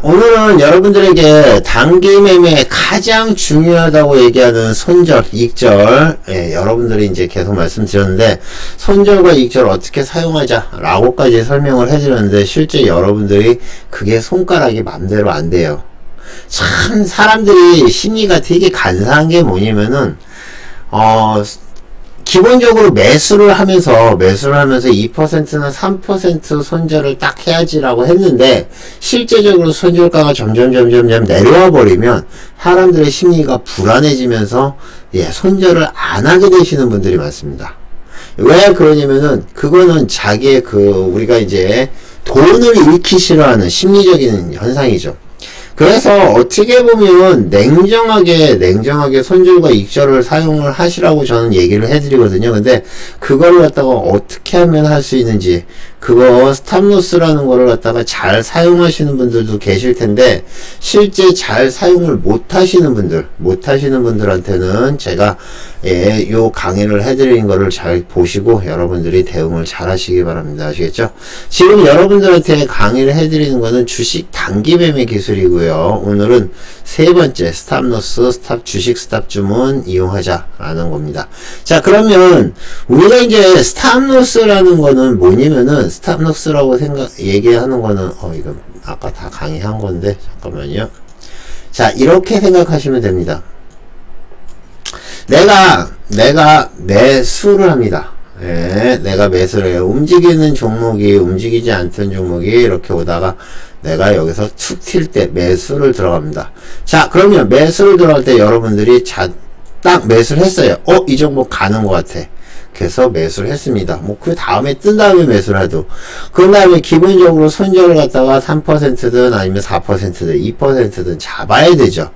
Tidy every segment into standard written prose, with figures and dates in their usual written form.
오늘은 여러분들에게 단기 매매에 가장 중요하다고 얘기하는 손절, 익절, 여러분들이 이제 계속 말씀드렸는데, 손절과 익절 어떻게 사용하자 라고까지 설명을 해드렸는데, 실제 여러분들이 그게 손가락이 맘대로 안 돼요. 참 사람들이 심리가 되게 간사한 게 뭐냐면은 기본적으로 매수를 하면서 2%나 3% 손절을 딱 해야지라고 했는데, 실제적으로 손절가가 점점 내려와 버리면 사람들의 심리가 불안해지면서 손절을 안 하게 되시는 분들이 많습니다. 왜 그러냐면은 그거는 자기의 우리가 이제 돈을 잃기 싫어하는 심리적인 현상이죠. 그래서 어떻게 보면 냉정하게 손절과 익절을 사용을 하시라고 저는 얘기를 해드리거든요. 근데 그걸 갖다가 어떻게 하면 할 수 있는지, 그거 스탑로스라는 거를 갖다가 잘 사용하시는 분들도 계실 텐데, 실제 잘 사용을 못 하시는 분들한테는 제가 요 강의를 해드리는 거를 잘 보시고 여러분들이 대응을 잘 하시기 바랍니다. 아시겠죠? 지금 여러분들한테 강의를 해드리는 거는 주식 단기 매매 기술이고요. 오늘은 세 번째 스탑로스, 주식 스탑 주문 이용하자라는 겁니다. 자, 그러면 우리가 이제 스탑로스라는 거는 뭐냐면은, 스탑로스라고 얘기하는 거는 이거 아까 다 강의한 건데 잠깐만요. 자, 이렇게 생각하시면 됩니다. 내가 매수를 합니다. 내가 매수를 해요. 움직이는 종목이, 움직이지 않던 종목이 이렇게 오다가 내가 여기서 툭 튈 때 매수를 들어갑니다. 자, 그러면 매수를 들어갈 때 여러분들이 딱 매수를 했어요. 이 종목 가는 것 같아. 그래서 매수를 했습니다. 그 다음에 뜬 다음에 매수를 해도, 그 다음에 기본적으로 손절을 갖다가 3%든 아니면 4%든 2%든 잡아야 되죠.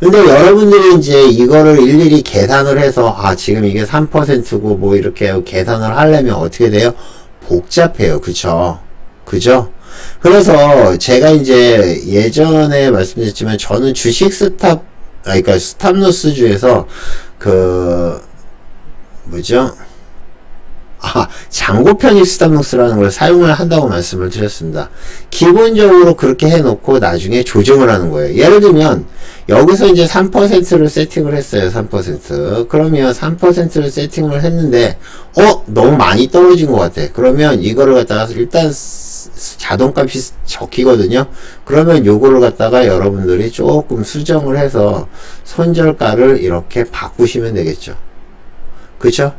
근데 여러분들이 이제 이거를 일일이 계산을 해서 지금 이게 3%고 뭐 이렇게 계산을 하려면 어떻게 돼요? 복잡해요. 그쵸? 그래서 제가 이제 예전에 말씀드렸지만, 저는 주식 그러니까 스탑로스 중에서 잔고 편입 스탑로스라는 걸 사용을 한다고 말씀을 드렸습니다. 기본적으로 그렇게 해놓고 나중에 조정을 하는 거예요. 예를 들면 여기서 이제 3%를 세팅을 했어요. 3%. 그러면 3%를 세팅을 했는데 너무 많이 떨어진 것 같아. 그러면 이거를 갖다가 일단 자동값이 적히거든요. 그러면 요거를 갖다가 여러분들이 조금 수정을 해서 손절가를 이렇게 바꾸시면 되겠죠. 그쵸?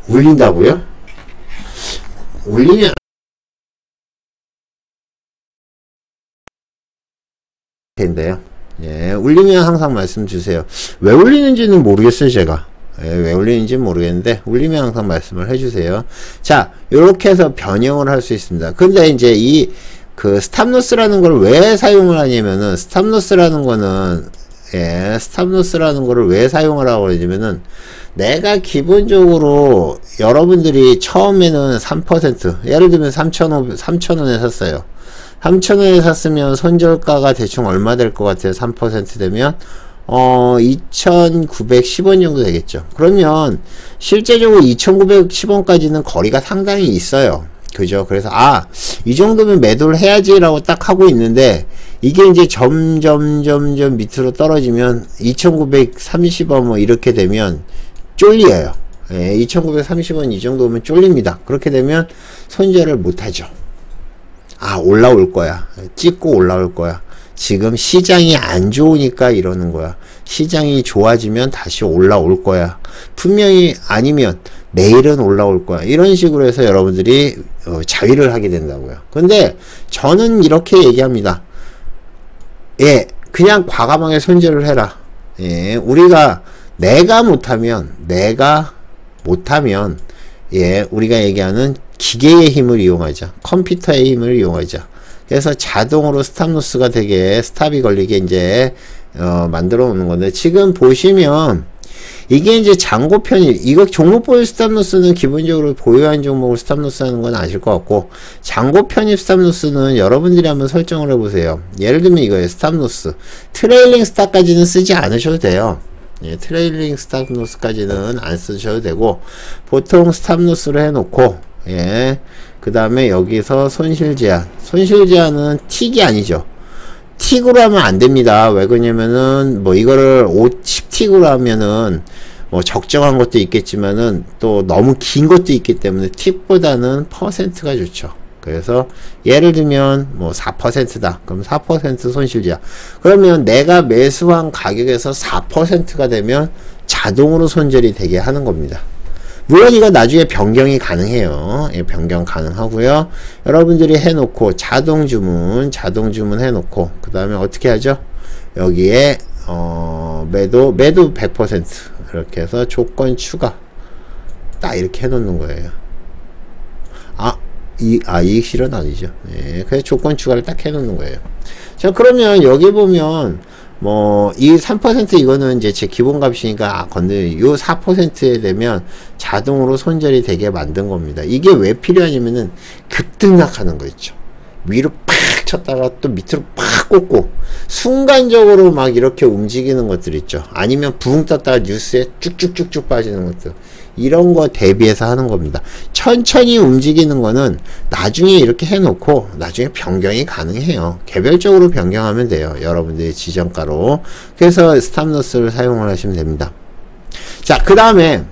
울린다고요? 울리면 인데요. 울리면 항상 말씀 주세요. 왜 울리는지는 모르겠어요, 제가. 왜 울리는지는 모르겠는데 울리면 항상 말씀을 해주세요. 자, 요렇게 해서 변형을 할 수 있습니다. 근데 이제 스탑로스라는 걸 왜 사용을 하냐면은, 스탑로스라는 거를 왜 사용을 하고 있냐면은, 내가 기본적으로 여러분들이 처음에는 3%, 예를 들면 3,000원에 샀어요. 3,000원에 샀으면 손절가가 대충 얼마 될 것 같아요? 3% 되면 2,910원 정도 되겠죠. 그러면 실제적으로 2,910원까지는 거리가 상당히 있어요. 그죠? 그래서 이 정도면 매도를 해야지 라고 딱 하고 있는데, 이게 이제 점점 밑으로 떨어지면 2,930원 뭐 이렇게 되면 쫄려요. 2,930원 이 정도면 쫄립니다. 그렇게 되면 손절을 못하죠. 올라올 거야. 찍고 올라올 거야. 지금 시장이 안 좋으니까 이러는 거야. 시장이 좋아지면 다시 올라올 거야. 분명히 아니면 내일은 올라올 거야. 이런 식으로 해서 여러분들이 자위를 하게 된다고요. 근데 저는 이렇게 얘기합니다. 그냥 과감하게 손절을 해라. 내가 못하면 우리가 얘기하는 기계의 힘을 이용하자. 컴퓨터의 힘을 이용하자. 그래서 자동으로 스탑로스가 되게, 스탑이 걸리게 이제 만들어 놓는 건데, 지금 보시면 이게 이제 잔고 편입, 이거 종목 보유 스탑로스는 기본적으로 보유한 종목을 스탑로스 하는 건 아실 것 같고, 잔고 편입 스탑로스는 여러분들이 한번 설정을 해보세요. 예를 들면 이거예요. 스탑로스 트레일링 스탑까지는 쓰지 않으셔도 돼요. 트레일링 스탑로스까지는 안 쓰셔도 되고, 보통 스탑로스를 해놓고 그 다음에 여기서 손실 제한. 손실 제한은 틱이 아니죠. 틱으로 하면 안 됩니다. 왜 그러냐면은 뭐 이거를 10틱으로 하면은 뭐 적정한 것도 있겠지만은 또 너무 긴 것도 있기 때문에 틱보다는 퍼센트가 좋죠. 그래서 예를 들면 뭐 4%다. 그럼 4% 손실 제한. 그러면 내가 매수한 가격에서 4%가 되면 자동으로 손절이 되게 하는 겁니다. 물론 이거 나중에 변경이 가능해요. 예, 변경 가능하고요. 여러분들이 해놓고 자동 주문 해놓고 그 다음에 어떻게 하죠? 여기에 매도 100% 이렇게 해서 조건 추가 딱 이렇게 해놓는 거예요. 이익 실현 아니죠. 예, 그래서 조건 추가를 딱 해놓는 거예요. 자, 그러면 여기 보면 뭐 이 3% 이거는 이제 제 기본 값이니까 건드 요 4%에 되면 자동으로 손절이 되게 만든 겁니다. 이게 왜 필요하냐면은 급등락하는 거 있죠. 위로 팍 쳤다가 또 밑으로 팍 꽂고 순간적으로 막 이렇게 움직이는 것들 있죠. 아니면 붕 떴다가 뉴스에 쭉쭉쭉쭉 빠지는 것들, 이런 거 대비해서 하는 겁니다. 천천히 움직이는 거는 나중에 이렇게 해놓고 나중에 변경이 가능해요. 개별적으로 변경하면 돼요. 여러분들의 지정가로. 그래서 스탑로스를 사용을 하시면 됩니다. 자, 그 다음에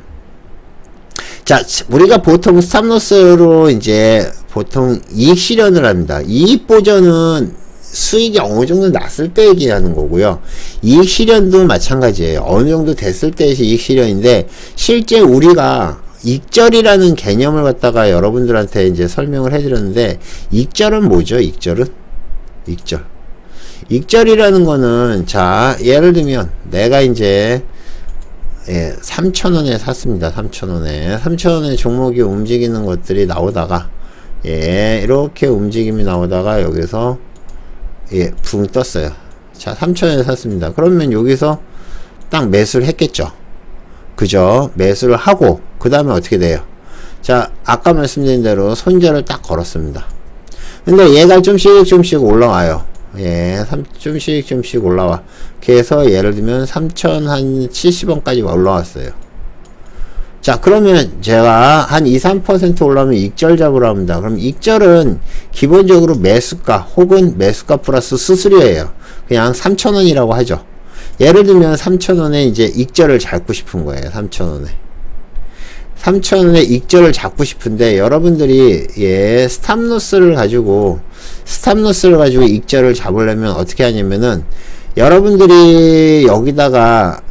자, 우리가 보통 스탑로스로 이제 보통 이익 실현을 합니다. 이익 보전은 수익이 어느 정도 났을 때 얘기하는 거고요. 이익 실현도 마찬가지예요. 어느 정도 됐을 때 이익 실현인데, 실제 우리가 익절이라는 개념을 갖다가 여러분들한테 이제 설명을 해드렸는데, 익절은 뭐죠? 익절은? 익절이라는 거는, 자, 예를 들면 내가 이제 3,000원에 샀습니다. 3,000원에. 3,000원에 종목이 움직이는 것들이 나오다가, 이렇게 움직임이 나오다가 여기서 붕 떴어요. 자, 3,000원에 샀습니다. 그러면 여기서 딱 매수를 했겠죠. 그죠? 매수를 하고 그 다음에 어떻게 돼요? 자, 아까 말씀드린 대로 손절을 딱 걸었습니다. 근데 얘가 좀씩 올라와요. 좀씩 올라와. 그래서 예를 들면 3,070원까지 올라왔어요. 자, 그러면 제가 한 2~3% 올라오면 익절 잡으러 합니다. 그럼 익절은 기본적으로 매수가 혹은 매수가 플러스 수수료예요. 그냥 3,000원이라고 하죠. 예를 들면 3,000원에 이제 익절을 잡고 싶은 거예요. 3,000원에 익절을 잡고 싶은데, 여러분들이 스탑로스를 가지고 익절을 잡으려면 어떻게 하냐면은, 여러분들이 여기다가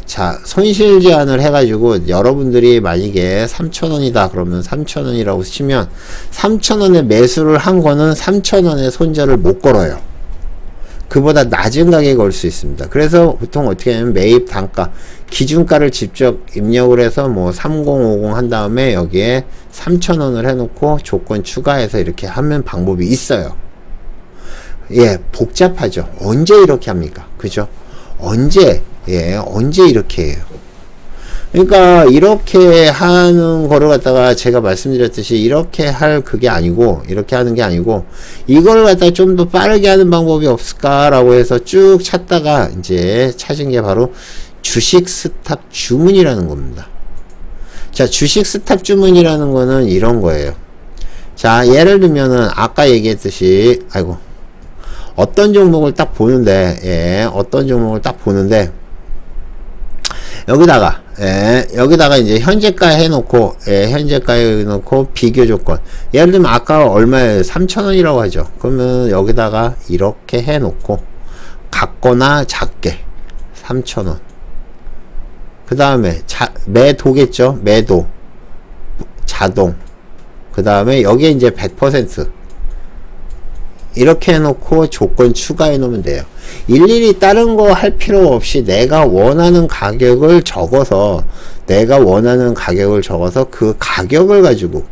자, 손실 제한을 해가지고 여러분들이 만약에 3,000원이다 그러면 3,000원이라고 치면 3,000원에 매수를 한 거는 3,000원에 손절을 못 걸어요. 그보다 낮은 가격에 걸 수 있습니다. 그래서 보통 어떻게 하냐면 매입 단가, 기준가를 직접 입력을 해서 뭐 3050 한 다음에 여기에 3,000원을 해놓고 조건 추가해서 이렇게 하면 방법이 있어요. 복잡하죠. 언제 이렇게 합니까? 그죠? 언제 이렇게 해요? 그러니까 이렇게 하는 거를 갖다가 제가 말씀드렸듯이 이렇게 할 그게 아니고, 이렇게 하는 게 아니고, 이걸 갖다가 좀 더 빠르게 하는 방법이 없을까라고 해서 쭉 찾다가 이제 찾은 게 바로 주식 스탑 주문이라는 겁니다. 자, 주식 스탑 주문이라는 거는 이런 거예요. 자, 예를 들면은 아까 얘기했듯이, 어떤 종목을 딱 보는데, 여기다가 이제 현재가 해놓고, 현재가에 해놓고 비교 조건. 예를 들면 아까 얼마에 3,000원이라고 하죠. 그러면 여기다가 이렇게 해놓고, 같거나 작게 3,000원. 그 다음에 매도겠죠. 매도. 자동. 그 다음에 여기에 이제 100%. 이렇게 해놓고 조건 추가해 놓으면 돼요. 일일이 다른 거 할 필요 없이 내가 원하는 가격을 적어서 그 가격을 가지고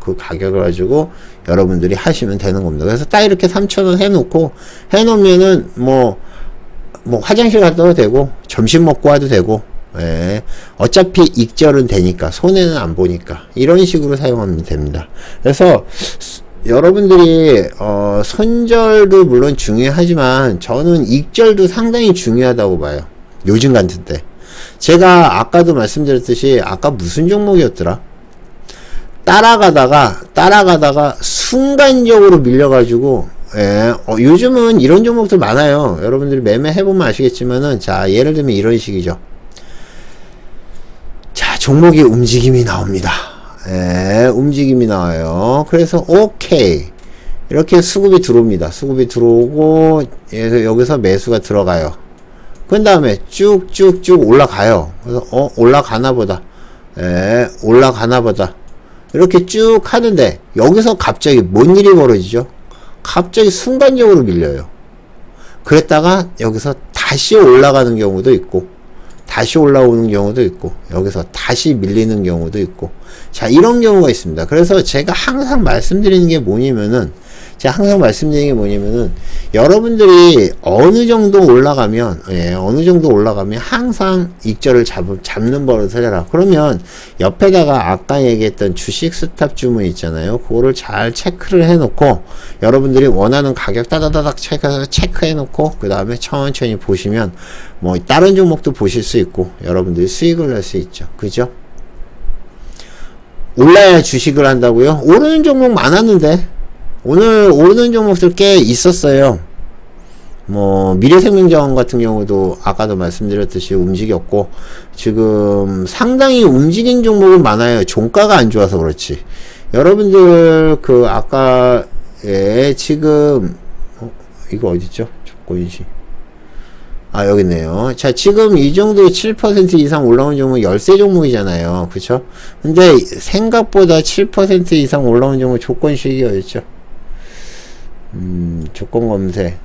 여러분들이 하시면 되는 겁니다. 그래서 딱 이렇게 3,000원 해놓으면은 뭐 화장실 가도 되고 점심 먹고 와도 되고, 어차피 익절은 되니까 손해는 안 보니까 이런 식으로 사용하면 됩니다. 그래서 여러분들이 손절도 물론 중요하지만 저는 익절도 상당히 중요하다고 봐요. 요즘 같은 때. 제가 아까도 말씀드렸듯이, 아까 무슨 종목이었더라? 따라가다가 순간적으로 밀려가지고, 예, 요즘은 이런 종목들 많아요. 여러분들이 매매 해보면 아시겠지만은, 자, 예를 들면 이런 식이죠. 자, 종목의 움직임이 나옵니다. 예, 움직임이 나와요. 그래서, 오케이. 이렇게 수급이 들어옵니다. 수급이 들어오고, 여기서 매수가 들어가요. 그 다음에 쭉쭉쭉 올라가요. 그래서, 올라가나 보다. 예, 올라가나 보다. 이렇게 쭉 하는데, 여기서 갑자기 뭔 일이 벌어지죠? 갑자기 순간적으로 밀려요. 그랬다가, 여기서 다시 올라가는 경우도 있고, 다시 올라오는 경우도 있고, 여기서 다시 밀리는 경우도 있고, 자, 이런 경우가 있습니다. 그래서 제가 항상 말씀드리는 게 뭐냐면은, 여러분들이 어느 정도 올라가면, 예, 어느 정도 올라가면 항상 익절을 잡는 버릇을 해라. 그러면 옆에다가 아까 얘기했던 주식 스탑 주문 있잖아요. 그거를 잘 체크를 해놓고, 여러분들이 원하는 가격 따다다닥 체크해놓고, 그 다음에 천천히 보시면, 뭐, 다른 종목도 보실 수 있고, 여러분들이 수익을 낼 수 있죠. 그죠? 올라야 주식을 한다고요? 오르는 종목 많았는데, 오늘 오르는 종목들 꽤 있었어요. 뭐 미래생명자원 같은 경우도 아까도 말씀드렸듯이 움직였고, 지금 상당히 움직인 종목은 많아요. 종가가 안 좋아서 그렇지. 여러분들 그 아까 지금 이거 어딨죠? 조건시. 아, 여기 있네요. 자, 지금 이 정도 7% 이상 올라온 종목 13 종목이잖아요. 그쵸? 근데 생각보다 7% 이상 올라온 종목 조건식이 어딨죠? 조건 검색.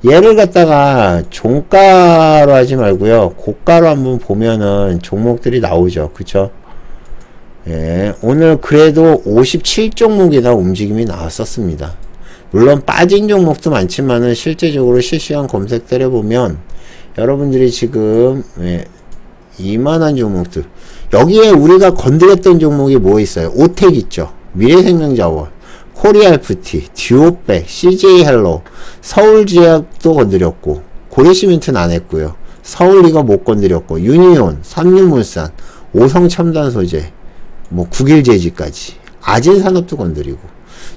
얘를 갖다가 종가로 하지 말고요. 고가로 한번 보면은 종목들이 나오죠. 그쵸? 예, 오늘 그래도 57종목이나 움직임이 나왔었습니다. 물론 빠진 종목도 많지만은 실제적으로 실시간 검색 때려보면 여러분들이 지금, 예, 이만한 종목들, 여기에 우리가 건드렸던 종목이 뭐 있어요? 오텍 있죠. 미래생명자원, 코리아FT, 듀오백, CJ헬로, 서울지약도 건드렸고, 고려시멘트는 안 했고요. 서울이가 못 건드렸고, 유니온, 삼육물산, 오성첨단소재, 뭐 국일제지까지, 아진산업도 건드리고,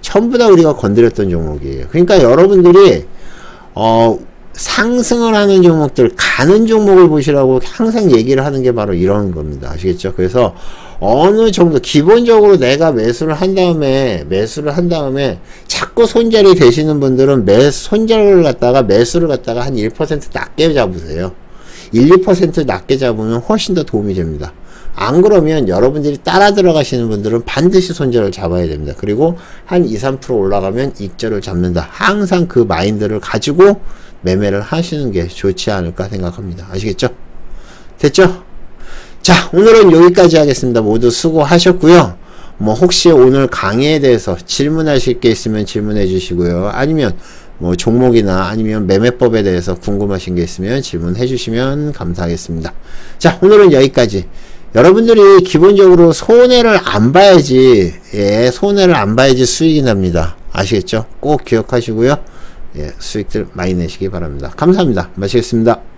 전부 다 우리가 건드렸던 종목이에요. 그러니까 여러분들이 상승을 하는 종목들, 가는 종목을 보시라고 항상 얘기를 하는 게 바로 이런 겁니다. 아시겠죠? 그래서 어느 정도 기본적으로 내가 매수를 한 다음에 자꾸 손절이 되시는 분들은 손절을 갖다가 매수를 갖다가 한 1% 낮게 잡으세요. 1, 2% 낮게 잡으면 훨씬 더 도움이 됩니다. 안 그러면 여러분들이 따라 들어가시는 분들은 반드시 손절을 잡아야 됩니다. 그리고 한 2, 3% 올라가면 익절을 잡는다. 항상 그 마인드를 가지고 매매를 하시는 게 좋지 않을까 생각합니다. 아시겠죠? 됐죠? 자, 오늘은 여기까지 하겠습니다. 모두 수고하셨고요. 뭐 혹시 오늘 강의에 대해서 질문하실 게 있으면 질문해 주시고요. 아니면 뭐 종목이나 아니면 매매법에 대해서 궁금하신 게 있으면 질문해 주시면 감사하겠습니다. 자, 오늘은 여기까지. 여러분들이 기본적으로 손해를 안 봐야지, 예, 손해를 안 봐야지 수익이 납니다. 아시겠죠? 꼭 기억하시고요. 예, 수익들 많이 내시기 바랍니다. 감사합니다. 마치겠습니다.